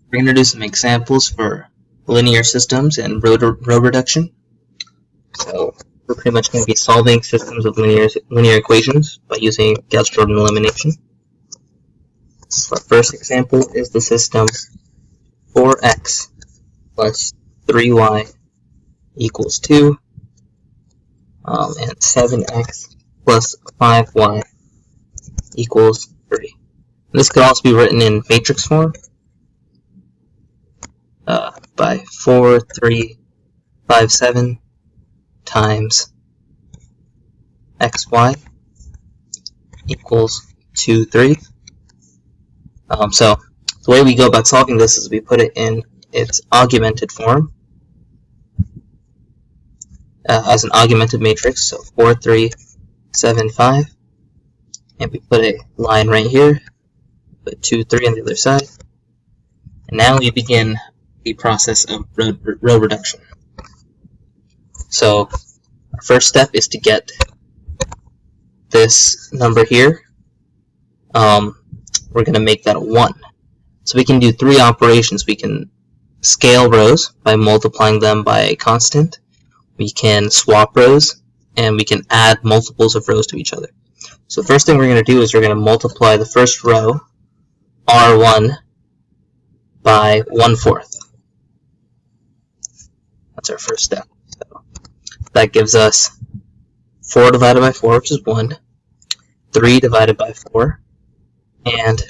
We're going to do some examples for linear systems and row reduction. So we're pretty much going to be solving systems of linear equations by using Gauss-Jordan elimination. So our first example is the system 4x plus 3y equals 2, and 7x plus 5y equals 3. And this could also be written in matrix form by 4, 3, 5, 7 times xy equals 2, 3. So the way we go about solving this is we put it in its augmented form as an augmented matrix, so 4, 3, 7, 5, and we put a line right here, put 2, 3 on the other side, and now we begin the process of row reduction. So our first step is to get this number here. We're going to make that a 1. So we can do 3 operations. We can scale rows by multiplying them by a constant. We can swap rows, and we can add multiples of rows to each other. So the first thing we're going to do is we're going to multiply the first row, R1, by 1/4. That's our first step. So that gives us 4 divided by 4, which is 1, 3 divided by 4, and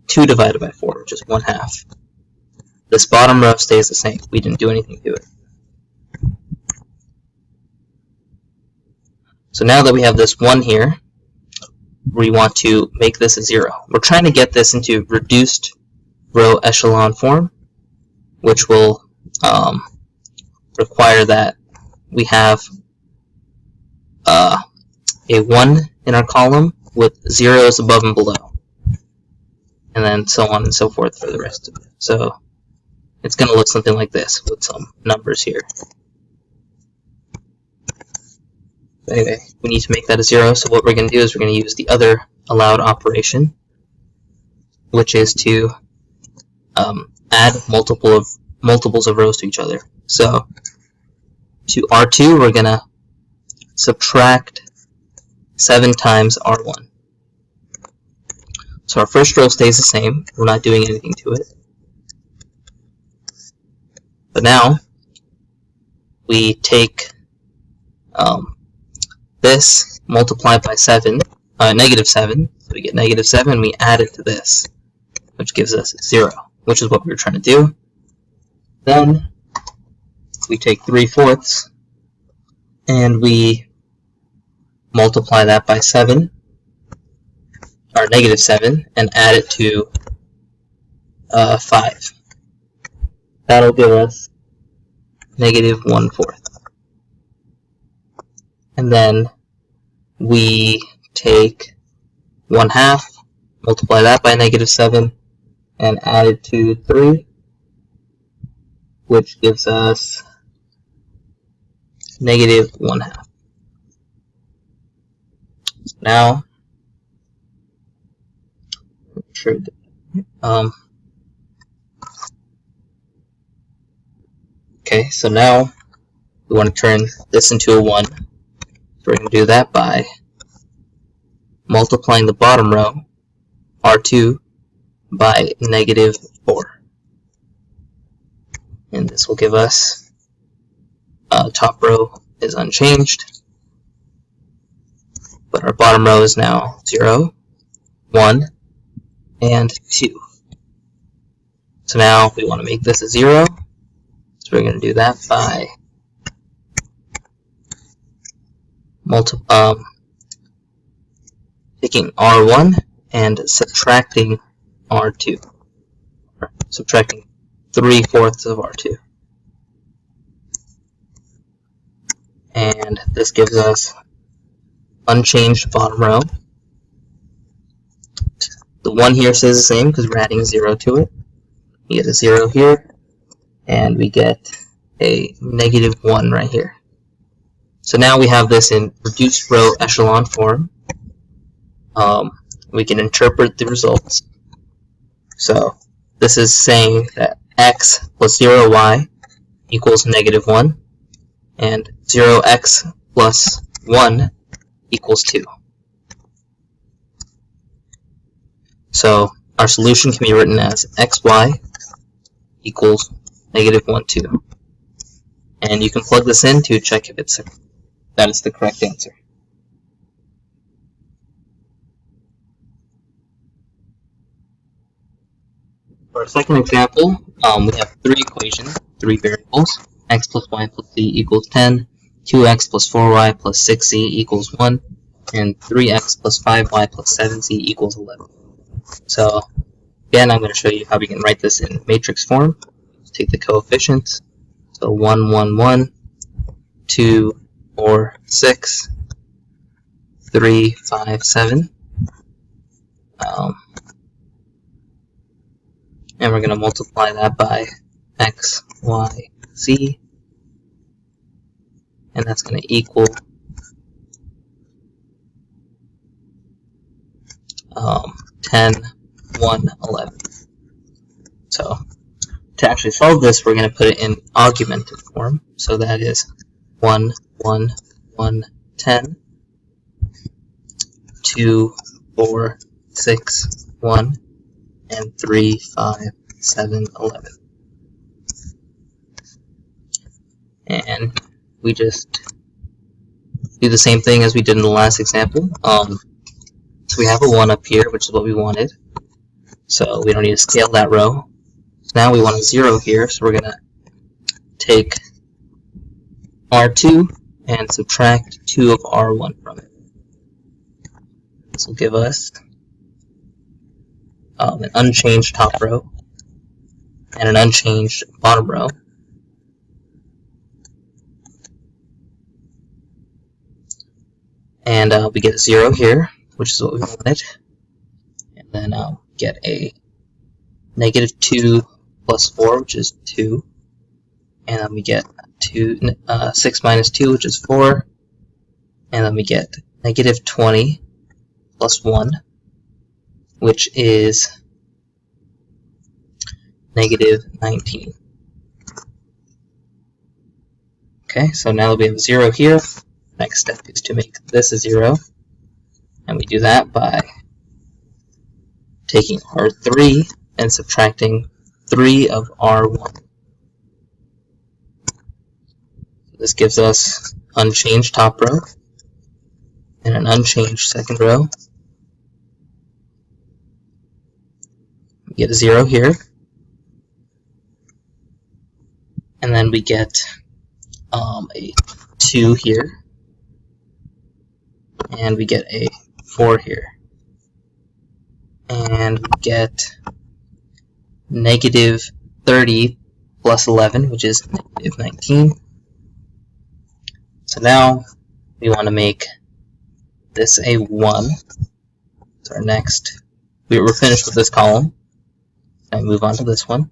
2 divided by 4, which is 1/2. This bottom row stays the same. We didn't do anything to it. So now that we have this 1 here, we want to make this a 0. We're trying to get this into reduced row echelon form, which will require that we have a 1 in our column with zeros above and below, and then so on and so forth for the rest of it. So it's going to look something like this with some numbers here. Anyway, we need to make that a 0, so what we're going to do is we're going to use the other allowed operation, which is to add multiples of rows to each other. So to R2, we're going to subtract 7 times R1. So our first row stays the same. We're not doing anything to it. But now we take this multiplied by 7, negative 7. So we get negative 7. We add it to this, which gives us 0, which is what we were trying to do. Then we take 3/4 and we multiply that by 7, or negative 7, and add it to 5. That'll give us negative 1/4. And then we take 1/2, multiply that by negative 7, and add it to 3, which gives us negative 1/2. So now, okay, so now we want to turn this into a 1. So we're going to do that by multiplying the bottom row, R2, by negative 4. And this will give us top row is unchanged, but our bottom row is now 0, 1, and 2. So now we want to make this a 0, so we're going to do that by taking R1 and subtracting R2, or subtracting 3/4 of R2. And this gives us unchanged bottom row. The 1 here stays the same because we're adding 0 to it. We get a 0 here, and we get a negative 1 right here. So now we have this in reduced row echelon form. We can interpret the results. So this is saying that x plus 0y equals negative 1, and 0x plus 1 equals 2. So our solution can be written as xy equals negative 1, 2. And you can plug this in to check if that is the correct answer. For our second example, we have three equations, three variables. X plus y plus z equals 10, 2x plus 4y plus 6z equals 1, and 3x plus 5y plus 7z equals 11. So again, I'm going to show you how we can write this in matrix form. Let's take the coefficients. So 1, 1, 1, 2, 4, 6, 3, 5, 7. And we're going to multiply that by x, y, z. And that's going to equal 10, 1, 11. So to actually solve this, we're going to put it in augmented form. So that is 1, 1, 1, 10, 2, 4, 6, 1, and 3, 5, 7, 11. And we just do the same thing as we did in the last example. So we have a 1 up here, which is what we wanted. So we don't need to scale that row. So now we want a 0 here, so we're going to take R2 and subtract 2 of R1 from it. This will give us an unchanged top row and an unchanged bottom row. And we get a 0 here, which is what we wanted. And then I'll get a negative 2 plus 4, which is 2. And then we get 6 minus 2, which is 4. And then we get negative 20 plus 1, which is negative 19. Okay, so now that we have 0 here, next step is to make this a 0. And we do that by taking R3 and subtracting 3 of R1. This gives us unchanged top row and an unchanged second row. We get a 0 here. And then we get a 2 here. And we get a 4 here. And we get negative 30 plus 11, which is negative 19. So now we want to make this a 1. So our next, we're finished with this column. I move on to this one.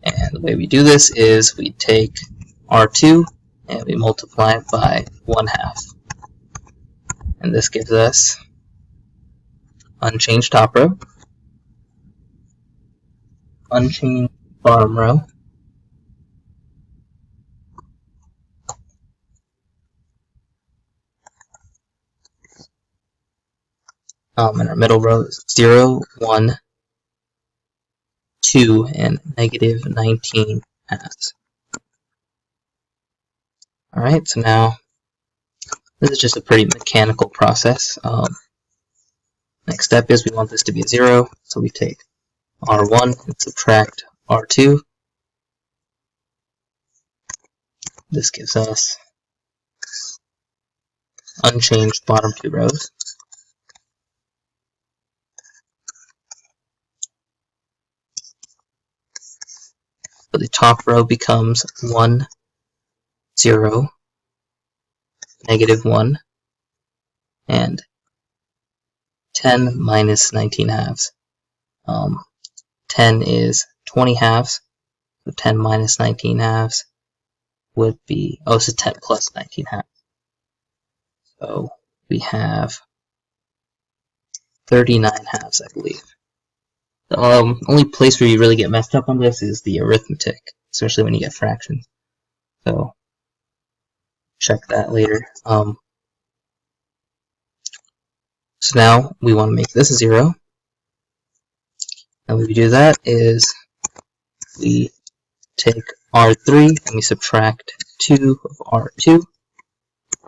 And the way we do this is we take R2 and we multiply it by 1/2. And this gives us unchanged top row, unchanged bottom row, and our middle row is 0, 1, 2, and negative 19 halves. Alright, so now this is just a pretty mechanical process. Next step is we want this to be a 0, so we take R1 and subtract R2. This gives us unchanged bottom 2 rows. So the top row becomes 1, 0, negative 1, and 10 minus 19 halves. 10 is 20 halves, so 10 minus 19 halves would be, oh, so 10 plus 19 halves. So we have 39 halves, I believe. The only place where you really get messed up on this is the arithmetic, especially when you get fractions. So check that later. So now we want to make this a 0. And when we do that is we take R3 and we subtract 2 of R2.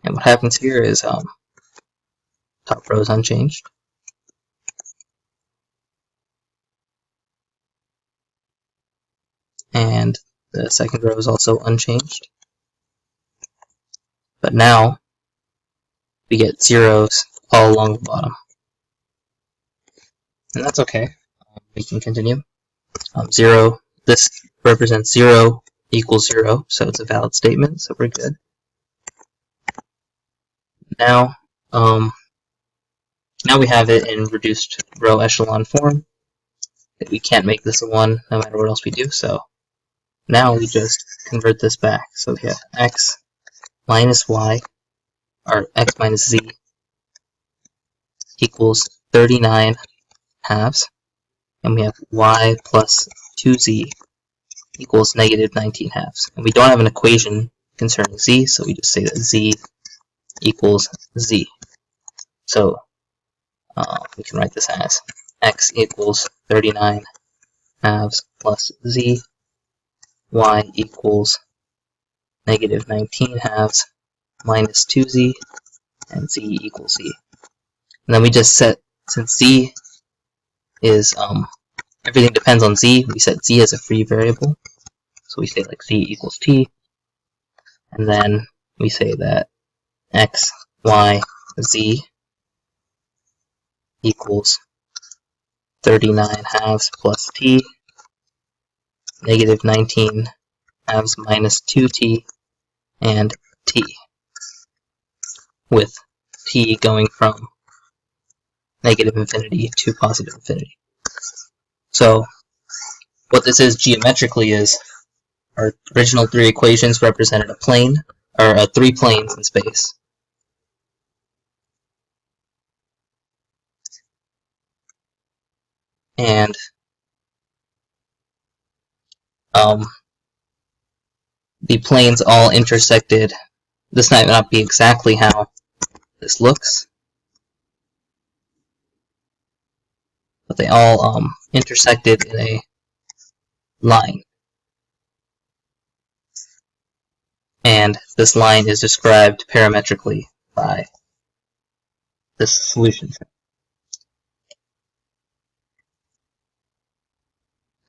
And what happens here is top row is unchanged. And the second row is also unchanged. But now we get zeros all along the bottom. And that's okay. We can continue. 0, this represents 0 equals 0, so it's a valid statement, so we're good. Now, now we have it in reduced row echelon form. We can't make this a 1 no matter what else we do, so now we just convert this back. So we have x minus y, or x minus z, equals 39 halves, and we have y plus 2z equals negative 19 halves. And we don't have an equation concerning z, so we just say that z equals z. So we can write this as x equals 39 halves plus z, y equals negative 19 halves minus 2z, and z equals z. And then we just set, since z is, everything depends on z, we set z as a free variable. So we say like z equals t, and then we say that x, y, z equals 39 halves plus t, negative 19 halves minus 2t, and t, with t going from negative infinity to positive infinity. So what this is geometrically is our original 3 equations represented a plane, or 3 planes in space. And the planes all intersected. This might not be exactly how this looks, but they all intersected in a line. And this line is described parametrically by this solution.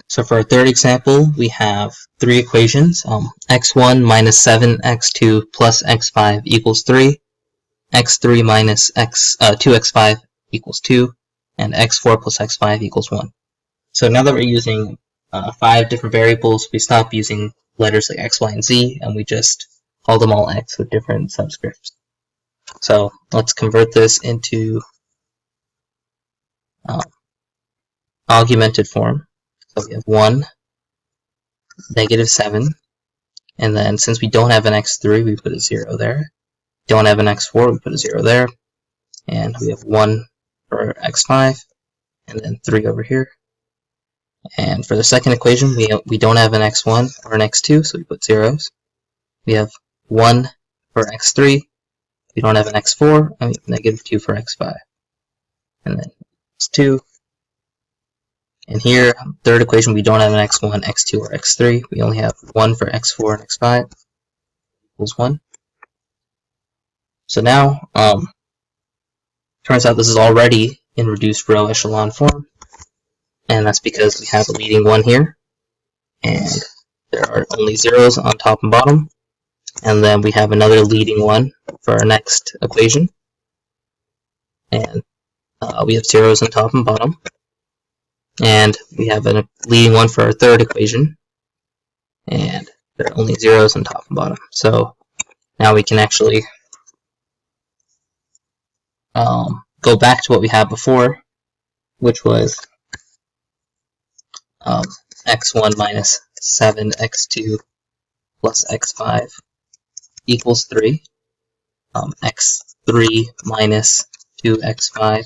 So for our third example, we have 3 equations, x1 minus 7x2 plus x5 equals 3, x3 minus 2x5 equals 2, and x4 plus x5 equals 1. So now that we're using 5 different variables, we stop using letters like x, y, and z, and we just call them all x with different subscripts. So let's convert this into augmented form. So we have 1, negative 7, and then since we don't have an x3, we put a 0 there. Don't have an x4, we put a 0 there. And we have 1 for x5, and then 3 over here. And for the second equation, we don't have an x1 or an x2, so we put zeros. We have 1 for x3, we don't have an x4, and we have negative 2 for x5. And then x2. And here, third equation, we don't have an x1, x2, or x3. We only have 1 for x4 and x5 equals 1. So now, turns out this is already in reduced row echelon form. And that's because we have a leading 1 here. And there are only zeros on top and bottom. And then we have another leading 1 for our next equation. And we have zeros on top and bottom. And we have a leading 1 for our third equation, and there are only zeros on top and bottom. So now we can actually go back to what we had before, which was x1 minus 7x2 plus x5 equals 3, x3 minus 2x5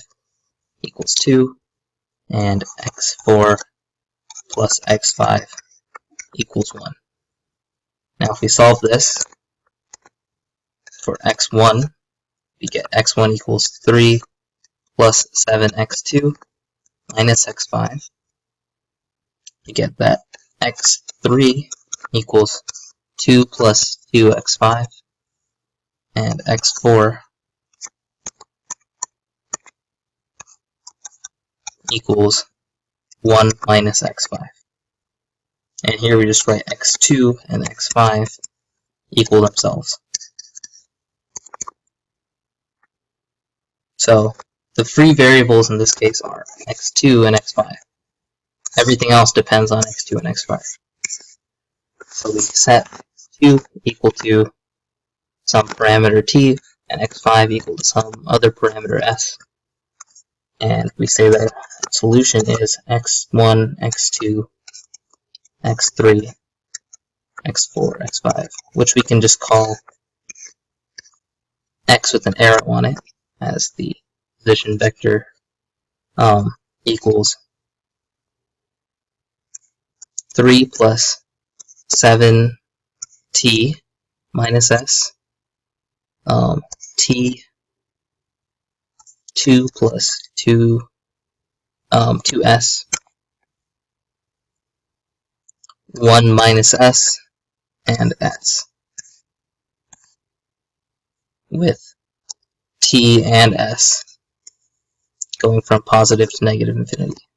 equals 2, and x4 plus x5 equals 1. Now if we solve this for x1, we get x1 equals 3 plus 7x2 minus x5. You get that x3 equals 2 plus 2x5, and x4 equals 1 minus x5. And here we just write x2 and x5 equal themselves. So the free variables in this case are x2 and x5. Everything else depends on x2 and x5. So we set x2 equal to some parameter t, and x5 equal to some other parameter s. And we say that the solution is x1, x2, x3, x4, x5, which we can just call x with an arrow on it as the position vector equals 3 plus 7t minus s, t 2 plus 2s, 1 minus s, and s, with t and s going from positive to negative infinity.